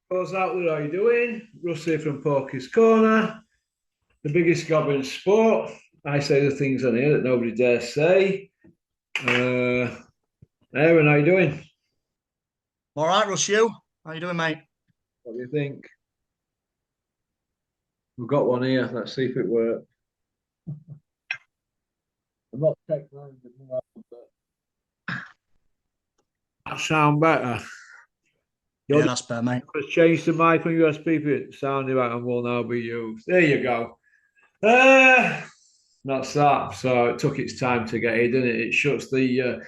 What's out there? How you doing? Russ here from Porky's Corner, the biggest gob in sport. I say the things on here that nobody dares say. Aaron, how you doing? All right, Russ, you? How you doing, mate? What do you think? We've got one here. Let's see if it works. I'm not technology, but that sound better. Yeah, You're that's better, mate. just change the mic on USB for it. Sound device and will now be used. There you go. Uh, that's that. So it took its time to get here, didn't it? It shuts the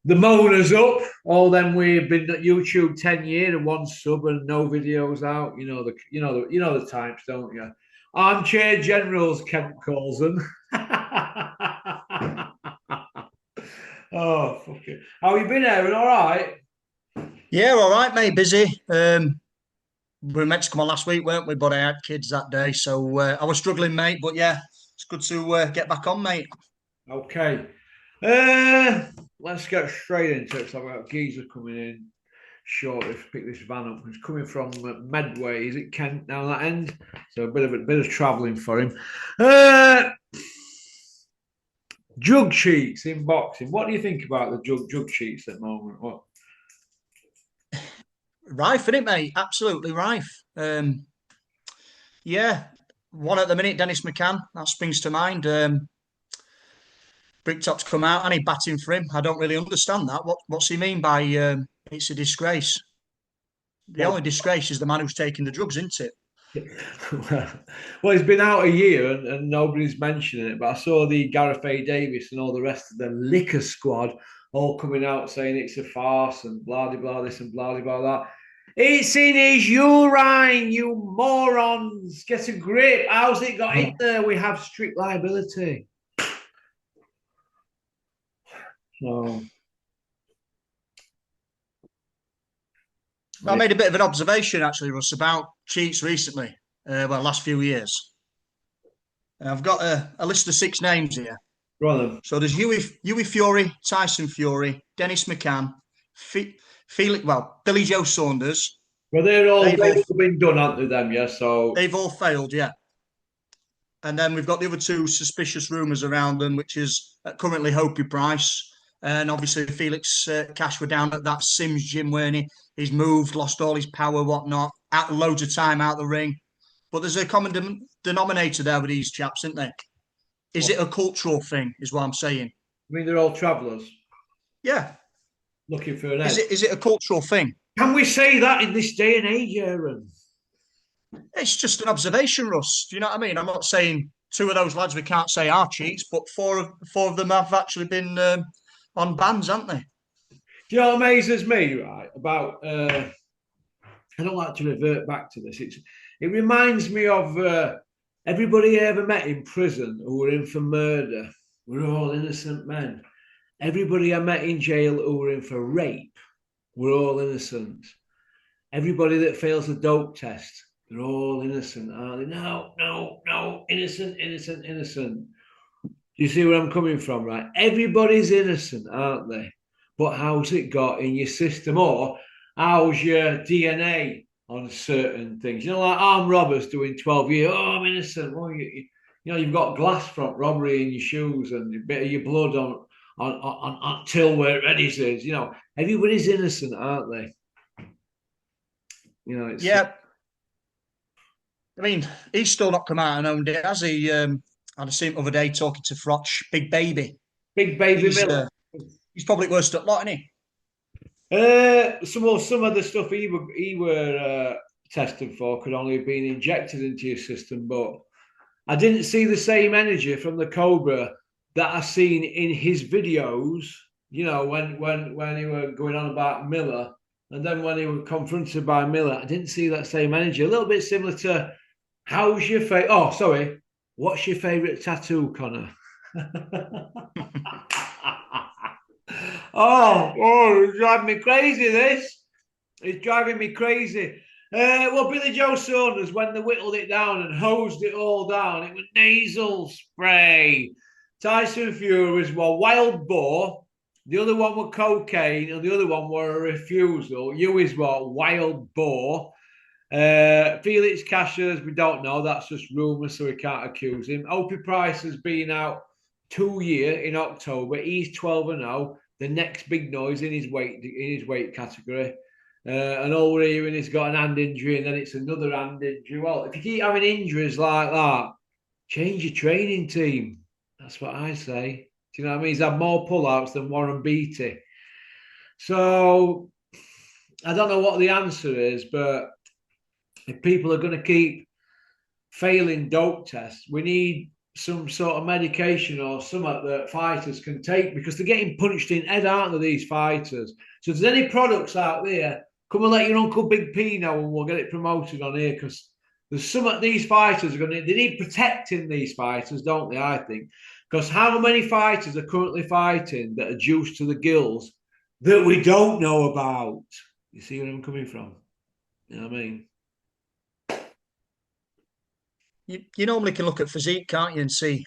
moaners up. All them we've been at YouTube 10 years and one sub and no videos out. You know the types, don't you? Armchair generals, Kent calls them. Oh, fuck it. How you been, Aaron? All right. Yeah, all right, mate. Busy. We were meant to come on last week, weren't we? But I had kids that day, so I was struggling, mate. But yeah, it's good to get back on, mate. Okay. Uh, let's get straight into it. So I've got geezer coming in shortly to pick this van up. He's coming from Medway. Is it Kent down that end? So a bit of travelling for him. Uh, Jug cheats in boxing. What do you think about the jug cheats at the moment? What? Rife, isn't it, mate? Absolutely rife. Yeah, one at the minute, Dennis McCann. That springs to mind. Bricktop's come out and he batting for him. I don't really understand that. What's he mean by it's a disgrace? The Well, only disgrace is the man who's taking the drugs, isn't it? well, it's been out a year and nobody's mentioning it. But I saw the Gareth A. Davis and all the rest of the liquor squad all coming out saying it's a farce and blah blah blah this and blah blah that. It's in his urine, you morons. Get a grip. How's it got in there? We have strict liability. So I yeah. made a bit of an observation actually, Russ, about cheats recently. Last few years. I've got a list of six names here. Go on then. So there's Huey Fury, Tyson Fury, Dennis McCann, Billy Joe Saunders. Well, They've they've all all been done, haven't they? Them, yeah. So they've all failed, yeah. And then we've got the other two suspicious rumours around them, which is currently Hopi Price. And obviously Felix Cash were down at that Sims gym where he's moved, lost all his power, whatnot, out loads of time out the ring. But there's a common denominator there with these chaps, isn't there? Is it a cultural thing, is what I'm saying? I mean, they're all travellers Yeah. looking for an Is end. it a cultural thing? Can we say that in this day and age, Aaron? It's just an observation, Russ. Do you know what I mean? I'm not saying two of those lads we can't say are cheats, but four of them have actually been on bans, haven't they? Do you know what amazes me, right? About I don't like to revert back to this. It reminds me of everybody I ever met in prison who were in for murder. We're all innocent men. Everybody I met in jail who were in for rape were all innocent. Everybody that fails the dope test, they're all innocent, aren't they? No, no, no, innocent, innocent, innocent. Do you see where I'm coming from, right? Everybody's innocent, aren't they? But how's it got in your system? Or how's your DNA on certain things? You know, like armed robbers doing 12 years. Oh, I'm innocent. Well, you've got glass front robbery in your shoes and a bit of your blood on till where it ready says. You know, everybody's innocent, aren't they? You know, it's Yeah. I mean, he's still not come out and owned it, has he? I seen him the other day talking to Frotch, Big Baby. big baby He's Miller. uh, he's probably worst at lot, isn't he? Some of the stuff he were testing for could only have been injected into your system, but I didn't see the same energy from the Cobra that I seen in his videos. You know, when he were going on about Miller, and then when he was confronted by Miller, I didn't see that same energy. A little bit similar to how's your favorite? Oh, sorry, what's your favorite tattoo, Connor? It's driving me crazy. This it's driving me crazy. Well, Billy Joe Saunders, when they whittled it down and hosed it all down, it was nasal spray. Tyson Fury was one wild boar. The other one were cocaine, and the other one were a refusal. You is what wild boar. Felix Cashers, we don't know. That's just rumours, so we can't accuse him. Opie Price has been out 2 years in October. He's 12-0. The next big noise in his weight category. And all we're hearing is got an hand injury, and then it's another hand injury. Well, if you keep having injuries like that, change your training team. That's what I say. Do you know what I mean? He's had more pullouts than Warren Beatty. So I don't know what the answer is, but if people are going to keep failing dope tests, we need some sort of medication or something that fighters can take, because they're getting punched in the head, aren't they, these fighters? So if there's any products out there, come and let your Uncle Big P know and we'll get it promoted on here, because there's some of these fighters are going to, they need protecting these fighters, don't they, I think? Because how many fighters are currently fighting that are juiced to the gills that we don't know about? You see where I'm coming from? You know what I mean? You normally can look at physique, can't you, and see.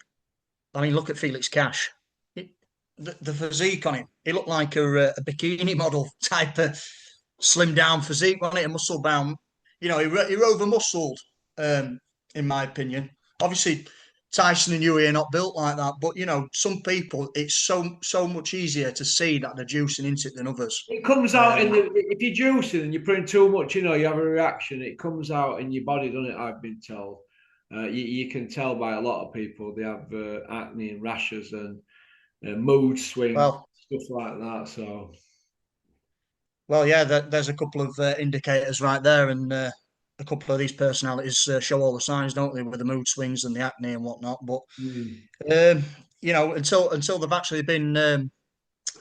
I mean, look at Felix Cash. The physique on him, he looked like a bikini model type of slim down physique, wasn't it? A muscle bound. He over muscled, in my opinion. Obviously, Tyson and Fury are not built like that, but some people, it's so much easier to see that they're juicing into it than others. It comes out if you're juicing and you're putting too much, you have a reaction. It comes out in your body, doesn't it? I've been told. You can tell by a lot of people they have acne and rashes and mood swings, stuff like that. So, well, yeah, there's a couple of indicators right there, and a couple of these personalities show all the signs, don't they, with the mood swings and the acne and whatnot. But until they've actually been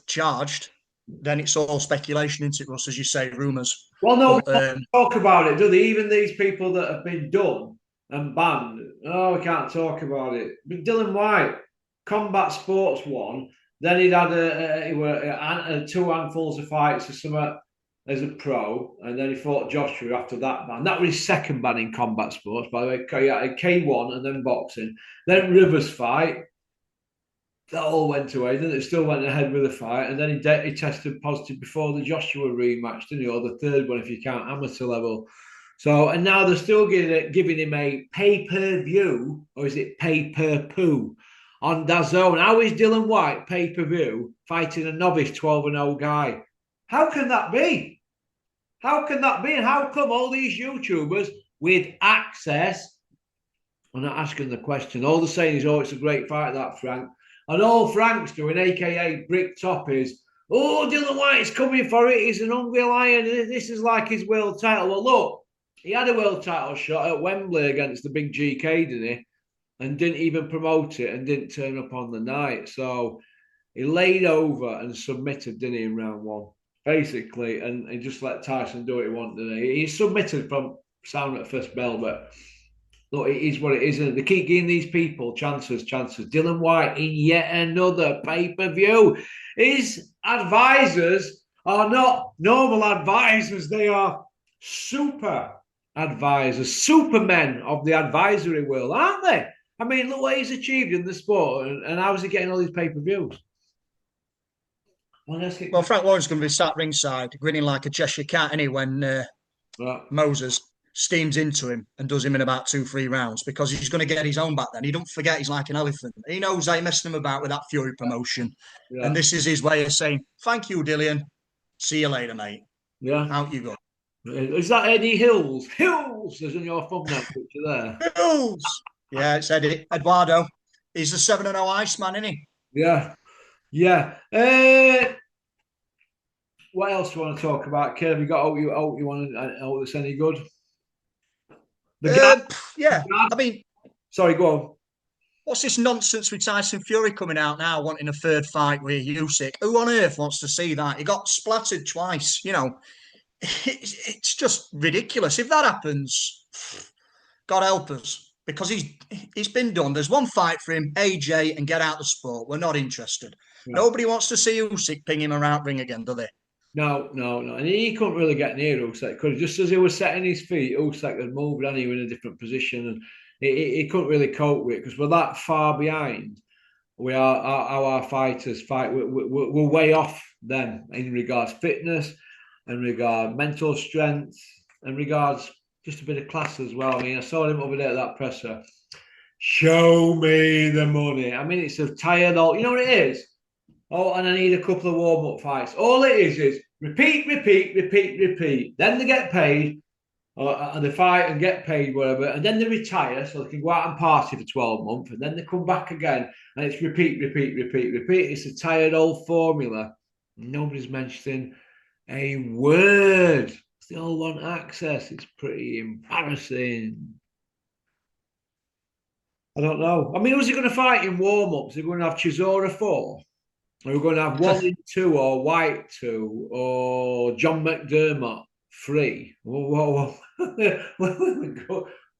charged, then it's all speculation, isn't it, Russ? As you say, rumours. Well, no, talk about it, do they? Even these people that have been done and banned, we can't talk about it. But Dylan White, combat sports won. Then he'd had two handfuls of fights as a pro, and then he fought Joshua after that ban. That was his second ban in combat sports, by the way. He had K1 and then boxing. Then Rivers fight. That all went away. Then it still went ahead with the fight, and then he tested positive before the Joshua rematch, didn't he? Or the third one, if you count amateur level. So, and now they're still giving him a pay-per-view, or is it pay-per-poo, on DAZN. How is Dylan White pay-per-view fighting a novice 12-0 guy? How can that be? How can that be? And how come all these YouTubers with access, I'm not asking the question, all they're saying is, it's a great fight, that Frank. And all Frank's doing, a.k.a. Brick Top, is, Dylan White's coming for it. He's an hungry lion. This is like his world title. Well, look, he had a world title shot at Wembley against the big GK, didn't he? And didn't even promote it and didn't turn up on the night. So he laid over and submitted, didn't he, in round one, basically. And he just let Tyson do what he wanted, didn't he? He submitted from sound at first bell, but look, it is what it is. And they keep giving these people chances. Dylan White in yet another pay-per-view. His advisors are not normal advisors. They are super advisors, supermen of the advisory world, aren't they? I mean, look what he's achieved in the sport, and how is he getting all these pay-per-views? Well, Frank Warren's going to be sat ringside, grinning like a Cheshire cat, when Moses steams into him and does him in about 2-3 rounds, because he's going to get his own back then. He don't forget he's like an elephant. He knows how you're messing him about with that Fury promotion. Yeah. And this is his way of saying, thank you, Dillian. See you later, mate. Yeah. Out you go. Is that Eddie Hills? Hills! There's in your thumbnail picture there. Hills! Yeah, it's Eddie. Eduardo. He's the 7-0 Iceman, isn't he? Yeah. Yeah. What else do you want to talk about, Kev? Have you got you want to hope it's any good? Yeah. I mean, sorry, go on. What's this nonsense with Tyson Fury coming out now, wanting a third fight with USYK? Who on earth wants to see that? He got splattered twice. It's just ridiculous. If that happens, God help us, because he's been done. There's one fight for him, AJ, and get out the sport. We're not interested. Yeah. Nobody wants to see Usyk ping him around ring again, do they? No. And he couldn't really get near Usyk, could he? Just as he was setting his feet, Usyk had moved on him in a different position, and he couldn't really cope with it, because we're that far behind. We are our fighters fight. We're way off them in regards fitness, in regard mental strength, in regards just a bit of class as well. I mean, I saw him over there at that presser. Show me the money. I mean, it's a tired old. You know what it is? Oh, and I need a couple of warm-up fights. All it is repeat, repeat, repeat, repeat. Then they get paid, and they fight and get paid, whatever, and then they retire so they can go out and party for 12 months, and then they come back again, and it's repeat, repeat, repeat, repeat. It's a tired old formula. Nobody's mentioning a word. They all want access. It's pretty embarrassing. I don't know. I mean, who's he going to fight in warm-ups? They're going to have Chisora 4? Are we going to have Wallin 2 or White 2 or John McDermott 3? What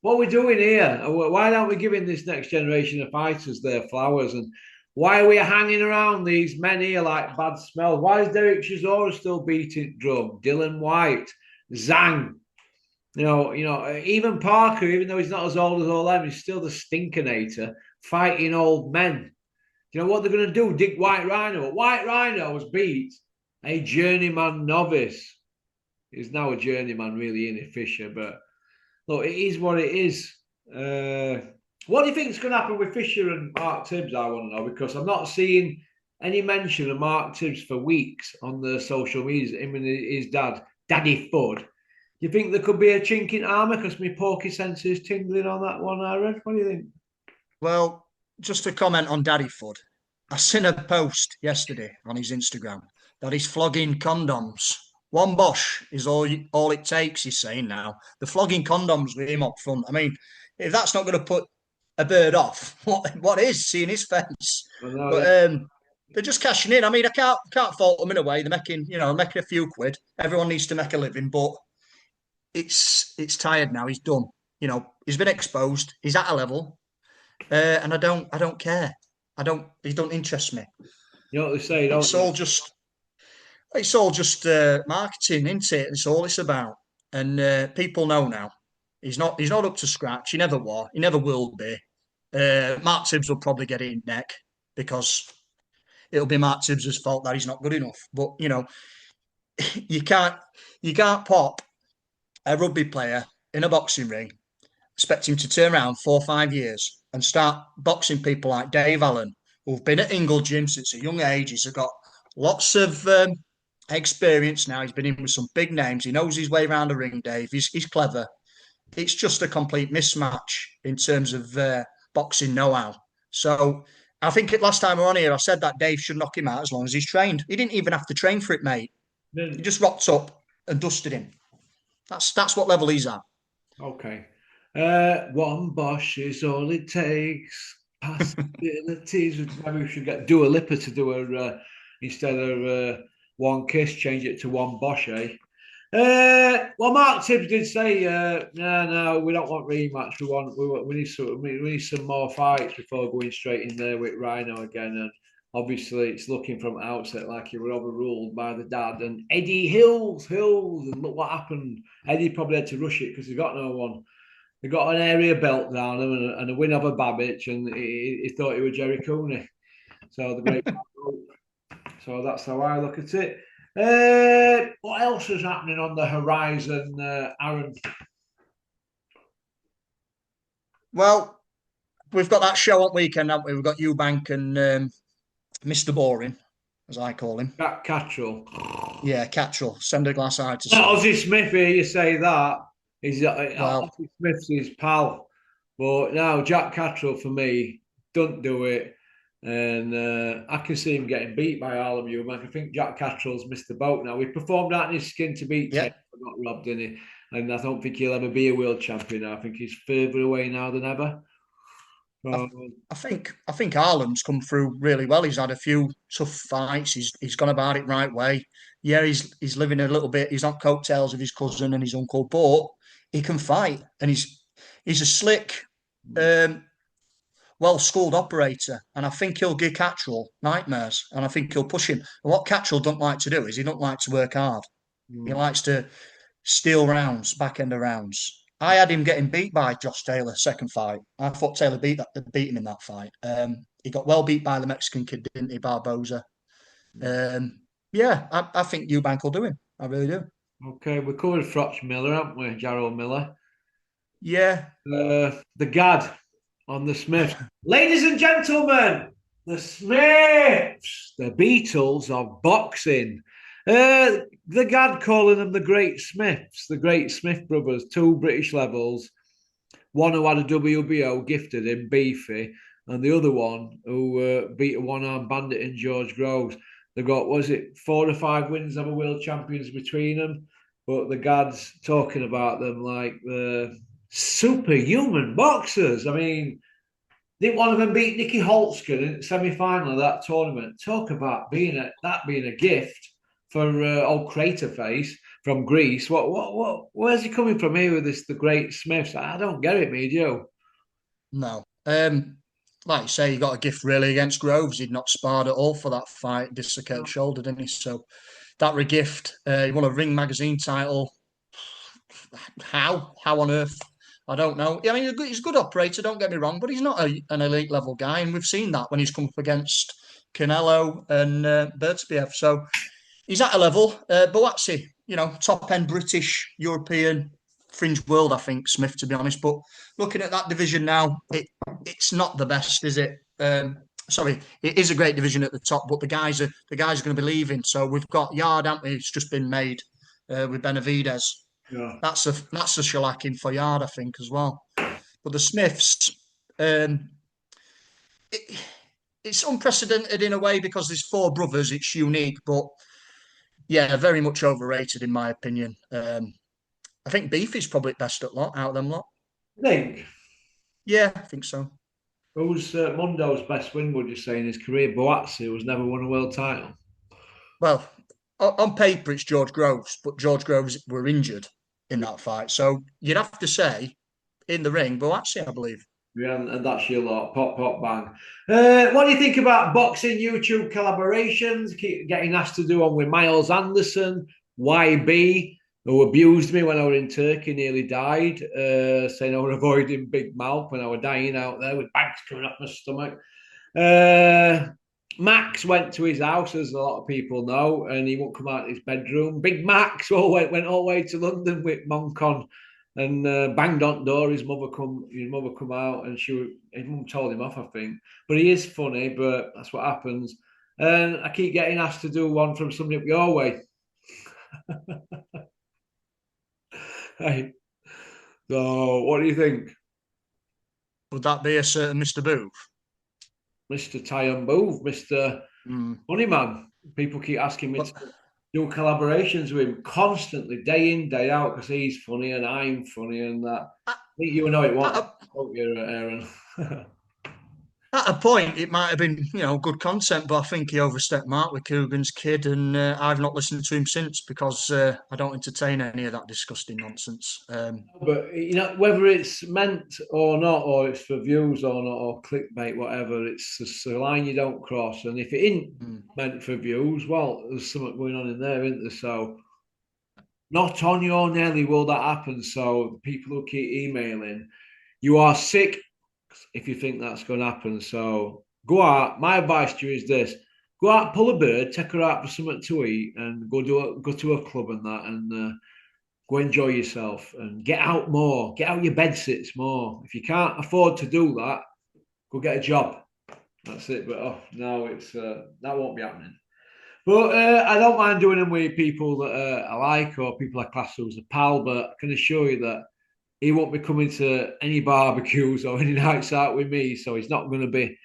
are we doing here? Why aren't we giving this next generation of fighters their flowers? And why are we hanging around these men here like bad smells? Why is Derek Chisora still beating drum? Dylan White, Zhang, even Parker, even though he's not as old as all them, he's still the stinkinator fighting old men. You know what they're going to do? Dick White Rhino. White Rhino was beat a journeyman novice. He's now a journeyman, really, isn't it, Fisher? But look, it is what it is. What do you think is going to happen with Fisher and Mark Tibbs? I want to know, because I'm not seeing any mention of Mark Tibbs for weeks on the social media. Him and his dad, Daddy Fudd. Do you think there could be a chink in armour? Because my porky sense is tingling on that one, Aaron. What do you think? Well, just to comment on Daddy Fudd, I seen a post yesterday on his Instagram that he's flogging condoms. One Bosch is all it takes, he's saying now. The flogging condoms with him up front. I mean, if that's not going to put a bird off, what is? Seeing his face. Know, but yeah. they're just cashing in. I mean, I can't fault them in a way. They're making a few quid. Everyone needs to make a living, but it's tired now. He's done. He's been exposed. He's at a level, and I don't care. He don't interest me. You know what they say, don't It's you? all just marketing, isn't it? It's all it's about. And people know now. He's not up to scratch. He never was. He never will be. Mark Tibbs will probably get it in neck because it'll be Mark Tibbs' fault that he's not good enough. But you can't pop a rugby player in a boxing ring, expect him to turn around 4 or 5 years and start boxing people like Dave Allen, who've been at Ingle Gym since a young age. He's got lots of experience now. He's been in with some big names. He knows his way around the ring, Dave. He's clever. It's just a complete mismatch in terms of boxing know-how. So I think last time we were on here, I said that Dave should knock him out as long as he's trained. He didn't even have to train for it, mate. He just rocked up and dusted him. That's what level he's at. Okay. One Bosch is all it takes. Possibilities. Maybe we should get Dua Lipa to do instead of one kiss, change it to one Bosch, eh? Well, Mark Tibbs did say, no, we don't want rematch. We need some more fights before going straight in there with Rhino again. And obviously, it's looking from outset like he were overruled by the dad and Eddie Hills. And look what happened. Eddie probably had to rush it because he got no one. He got an area belt down him and a win over Babbage, and he thought he was Jerry Cooney. So the great. So that's how I look at it. What else is happening on the horizon, Aaron? Well, we've got that show on weekend, haven't we? We've got Eubank and Mr. Boring, as I call him. Jack Cattrall. Yeah, Cattrall. Send a glass eye to Ozzy Smith, here you say that. Ozzy Smith's his pal. But no, Jack Cattrall for me, don't do it. And I can see him getting beat by all of you. I think Jack Cattrall's missed the boat now. He performed out in his skin to beat Ted, but got robbed, didn't he? And I don't think he'll ever be a world champion now. I think he's further away now than ever. I think Ireland's come through really well. He's had a few tough fights. He's gone about it right way. Yeah, he's living a little bit. He's on coattails of his cousin and his uncle, but he can fight, and he's a slick, well-schooled operator. And I think he'll give Cattrall nightmares, and I think he'll push him. And what Cattrall don't like to do is he don't like to work hard. He likes to steal rounds, back end of rounds. I had him getting beat by Josh Taylor second fight. I thought Taylor beat him in that fight. He got well beat by the Mexican kid, didn't he, Barboza? I think Eubank will do him. I really do. Okay, we covered Froch Miller, haven't we? Jarrell Miller. Yeah. The Gad on the Smiths. Ladies and gentlemen, the Smiths, the Beatles of boxing. The Gad calling them the Great Smiths, the Great Smith brothers, two British levels. One who had a WBO gifted him, Beefy, and the other one who beat a one-armed bandit in George Groves. They got, was it 4 or 5 wins of a world champions between them? But the Gads talking about them like the superhuman boxers. I mean, didn't one of them beat Nicky Holtzkin in the semi-final of that tournament? Talk about being a gift for old Craterface from Greece. Where's he coming from here with this? The Great Smiths. I don't get it, me, do you? No. Like you say, he got a gift really against Groves. He'd not sparred at all for that fight, dislocated shoulder, didn't he? So that were a gift. He won a Ring magazine title. How? How on earth? I don't know. I mean, he's a good operator, don't get me wrong, but he's not an elite level guy. And we've seen that when he's come up against Canelo and Bertbiev. So he's at a level. Boazzi, top end British, European, fringe world, I think, Smith, to be honest. But looking at that division now, it's not the best, is it? Sorry, it is a great division at the top, but the guys are going to be leaving. So we've got Yard, haven't we? It's just been made with Benavides. Yeah. That's a shellacking for Yard, I think, as well. But the Smiths, um, it, it's unprecedented in a way because there's four brothers. It's unique, but yeah, very much overrated in my opinion. I think Beefy's probably best at lot out of them lot. I think. Yeah, I think so. Who's Mondo's best win, would you say, in his career? Boazzi, who's never won a world title. Well, on paper it's George Groves, but George Groves were injured in that fight, so you'd have to say in the ring, Boazzi, I believe. Yeah, and that's your lot. Pop, pop, bang. What do you think about boxing YouTube collaborations? Keep getting asked to do one with Miles Anderson, YB, who abused me when I was in Turkey, nearly died, saying I was avoiding Big Mouth when I was dying out there with bags coming up my stomach. Max went to his house, as a lot of people know, and he won't come out of his bedroom. Big Max went all the way to London with Monk on and banged on the door. His mother come out, and his mum told him off, I think. But he is funny, but that's what happens. And I keep getting asked to do one from somebody up your way. Hey, so what do you think, Would that be a certain Mr. Booth? Mr. Tyon Booth, Mr. Moneyman? People keep asking me But to do collaborations with him constantly, day in, day out, because he's funny and I'm funny and that. I think you know it won't, don't you, Aaron? at a point, it might have been, good content, but I think he overstepped mark with Coogan's kid, and I've not listened to him since because I don't entertain any of that disgusting nonsense. But whether it's meant or not, or it's for views or not, or clickbait, whatever, it's a line you don't cross. And if it isn't meant for views, well, there's something going on in there, isn't there? So, not on your Nelly will that happen. So, people who keep emailing, you are sick if you think that's going to happen. So, go out. My advice to you is this: go out, pull a bird, take her out for something to eat, and go to a club and that, and go enjoy yourself and get out more, get out your bed sits more. If you can't afford to do that, go get a job. That's it. But no, it's that won't be happening. But I don't mind doing them with people that I like or people I class as a pal. But I can assure you that he won't be coming to any barbecues or any nights out with me. So he's not going to be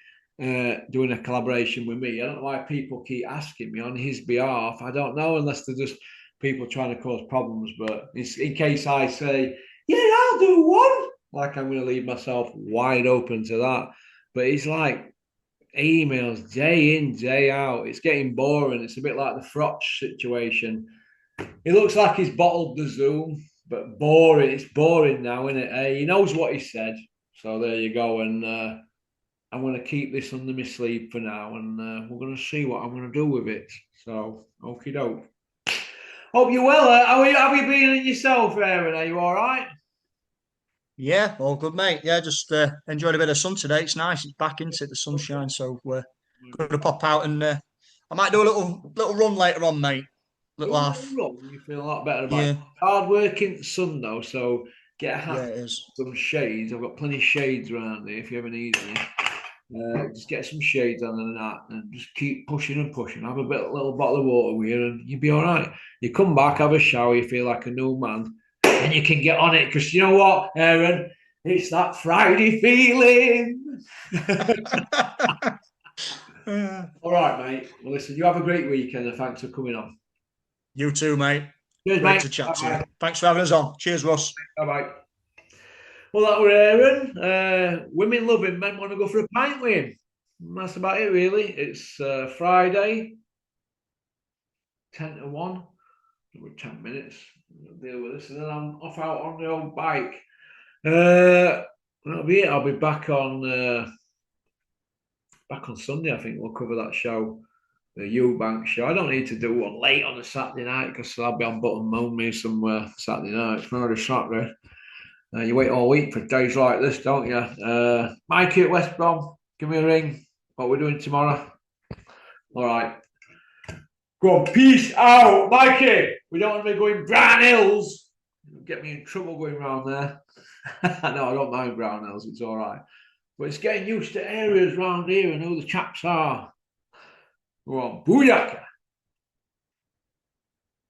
doing a collaboration with me. I don't know why people keep asking me on his behalf. I don't know, unless they're just people trying to cause problems. But in case I say, yeah, I'll do one, like I'm going to leave myself wide open to that. But it's like emails day in, day out. It's getting boring. It's a bit like the Frotch situation. It looks like he's bottled the Zoom, but boring. It's boring now, isn't it? He knows what he said. So there you go. And I'm going to keep this under my sleeve for now. And we're going to see what I'm going to do with it. So, okie doke. Hope you're well. How are you been yourself, Aaron? Are you all right? Yeah, all good, mate. Yeah, just enjoyed a bit of sun today. It's nice. It's back into the sunshine, so we're going to pop out and I might do a little run later on, mate. Little half. You feel a lot better about it. Yeah. Hard working son, though. So Get a hat, Yeah, it is. some shades. I've got plenty of shades around here if you ever need any. Just get some shades on and that, and just keep pushing and pushing. Have a little bottle of water with you, and you'll be all right. You come back, have a shower, you feel like a new man, and you can get on it. Because you know what, Aaron, it's that Friday feeling. All right, mate. Well, listen, you have a great weekend, and thanks for coming on. You too, mate. Cheers, Great mate. to chat to you. Bye-bye. Thanks for having us on. Cheers, Ross. Bye bye. Well, that were Aaron. Women love him, men want to go for a pint with him. That's about it, really. It's Friday, 10 to 1. We're 10 minutes. I'll deal with this, and then I'm off out on the old bike. That'll be it. I'll be back on Sunday. I think we'll cover that show, the Eubank show. I don't need to do one late on a Saturday night because I'll be on Button Moan me somewhere Saturday night. It's Friday, Saturday. You wait all week for days like this, don't you? Mikey at West Brom, give me a ring. What we're doing tomorrow. All right. Go on, peace out, Mikey. We don't want to be going Brown Hills. Get me in trouble going round there. No, I don't mind Brown Hills. It's all right. But it's getting used to areas round here and who the chaps are. Go on, booyaka.